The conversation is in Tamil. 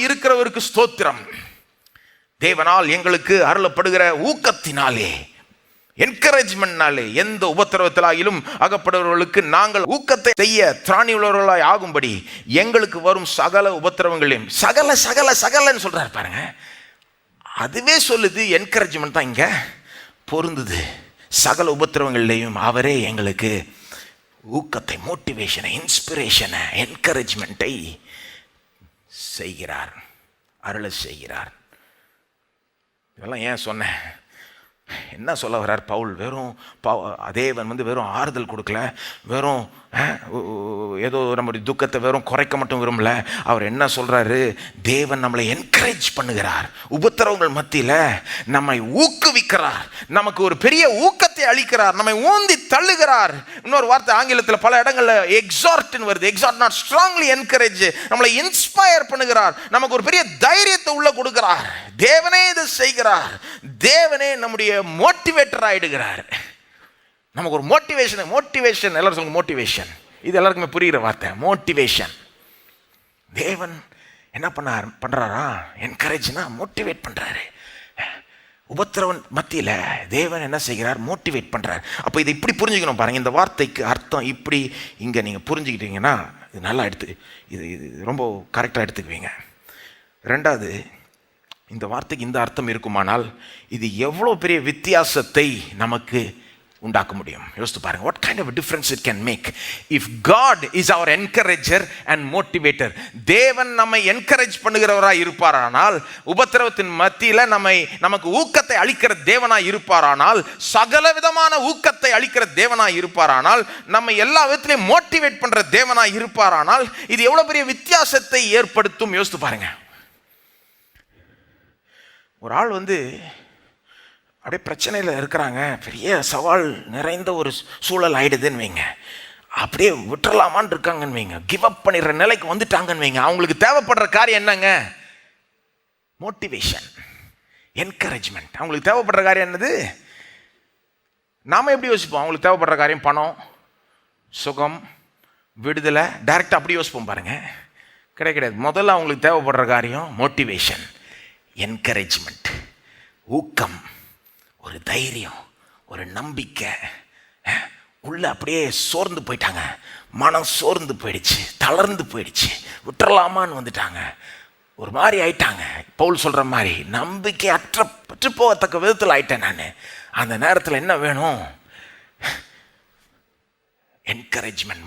இருக்கிறவருக்கு ஸ்தோத்திரம். தேவனால் எங்களுக்கு அருளப்படுகிற ஊக்கத்தினாலே, என்கரேஜ்மெண்ட்னாலே, எந்த உபத்திரவத்திலாயிலும் அகப்படுபவர்களுக்கு நாங்கள் ஊக்கத்தை செய்ய திராணி உள்ளவர்களாய் ஆகும்படி எங்களுக்கு வரும் சகல உபத்திரவங்களையும், சகல சகல சகலன்னு சொல்றாரு பாருங்க. அதுவே சொல்லுது, என்கரேஜ்மெண்ட் தான் இங்க பொருந்துது. சகல உபத்திரவங்களையும் அவரே எங்களுக்கு ஊக்கத்தை, மோட்டிவேஷனை, இன்ஸ்பிரேஷனை, என்கரேஜ்மெண்ட்டை செய்கிறார், அருள செய்கிறார். இதெல்லாம் ஏன் சொன்னேன்? என்ன சொல்ல வர்றார் பவுல்? வெறும் தேவன் வெறும் ஆறுதல் கொடுக்கல, வெறும் ஏதோ நம்முடைய துக்கத்தை வெறும் குறைக்க மட்டும் விரும்பல. அவர் என்ன சொல்றாரு? தேவன் நம்மளை என்கரேஜ் பண்ணுகிறார், உபத்திரவங்கள் மத்தியில் நம்மை ஊக்குவிக்கிறார், நமக்கு ஒரு பெரிய ஊக்கத்தை அளிக்கிறார், நம்மை ஊந்தி தள்ளுகிறார். இன்னொரு வார்த்தை ஆங்கிலத்தில் பல இடங்களில் எக்ஸார்ட்னு வருது. எக்ஸார்ட், நாட் ஸ்ட்ராங்லி என்கரேஜ். நம்மளை இன்ஸ்பயர் பண்ணுகிறார், நமக்கு ஒரு பெரிய தைரியத்தை உள்ள கொடுக்கிறார். தேவனே இது செய்கிறார். தேவனே நம்முடைய மோட்டிவேட்டர் ஆயிடுகிறார். நமக்கு ஒரு மோட்டிவேஷன் எல்லாரும் சொல்லுங்க, மோட்டிவேஷன். இது எல்லாருக்குமே புரிகிற வார்த்தை, மோட்டிவேஷன். தேவன் என்ன பண்றாரா? என்கரேஜ்னா மோட்டிவேட் பண்றாரு. உபத்திரவன் மத்தியில் தேவன் என்ன செய்கிறார்? மோட்டிவேட் பண்றாரு. அப்போ இதை இப்படி புரிஞ்சுக்கணும் பாருங்க. இந்த வார்த்தைக்கு அர்த்தம் இப்படி இங்கே நீங்கள் புரிஞ்சுக்கிட்டீங்கன்னா இது நல்லா இது ரொம்ப கரெக்டாக எடுத்துக்குவீங்க. ரெண்டாவது, இந்த வார்த்தைக்கு இந்த அர்த்தம் இருக்குமானால் இது எவ்வளோ பெரிய வித்தியாசத்தை நமக்கு உண்டாக்க முடியும். யோசித்து பாருங்க. what kind of a difference it can make if God is our encourager and motivator. தேவன் நம்மை என்கரேஜ் பண்ணுகிறவராய் இருப்பாரானால், உபத்திரவத்தின் மத்தியில் நமக்கு ஊக்கத்தை அளிக்கிற தேவனாய் இருப்பாரானால், சகல விதமான ஊக்கத்தை அளிக்கிற தேவனாய் இருப்பாரானால், நம்ம எல்லா விதத்திலையும் மோட்டிவேட் பண்ற தேவனாய் இருப்பாரானால், இது எவ்வளவு பெரிய வித்தியாசத்தை ஏற்படுத்தும். யோசித்து பாருங்க. ஒரு ஆள் அப்படியே பிரச்சனையில் இருக்கிறாங்க, பெரிய சவால் நிறைந்த ஒரு சூழல் ஆயிடுதுன்னு வைங்க, அப்படியே விட்டுறலாமான்னு இருக்காங்கன்னு வைங்க, கிவ் அப் பண்ணிடுற நிலைக்கு வந்துட்டாங்கன்னு வைங்க. அவங்களுக்கு தேவைப்படுற காரியம் என்னங்க? Motivation, encouragement. அவங்களுக்கு தேவைப்படுற காரியம் என்னது? நாம எப்படி யோசிப்போம்? அவங்களுக்கு தேவைப்படுற காரியம் பணம், சுகம், விடுதலை. டைரக்டாக அப்படி யோசிப்போம் பாருங்க. கிடையாது. முதல்ல அவங்களுக்கு தேவைப்படுற காரியம் மோட்டிவேஷன், என்கரேஜ்மெண்ட், ஊக்கம், ஒரு தைரியம், ஒரு நம்பிக்கை. உள்ள அப்படியே சோர்ந்து போயிட்டாங்க, மனம் சோர்ந்து போயிடுச்சு, தளர்ந்து போயிடுச்சு, விட்டுறலாமான்னு வந்துட்டாங்க, ஒரு மாதிரி ஆயிட்டாங்க. பவுல் சொல்ற மாதிரி நம்பிக்கை அற்று போகத்தக்க விதத்தில் ஆயிட்டேன் நான். அந்த நேரத்தில் என்ன வேணும்? என்கரேஜ்மெண்ட்,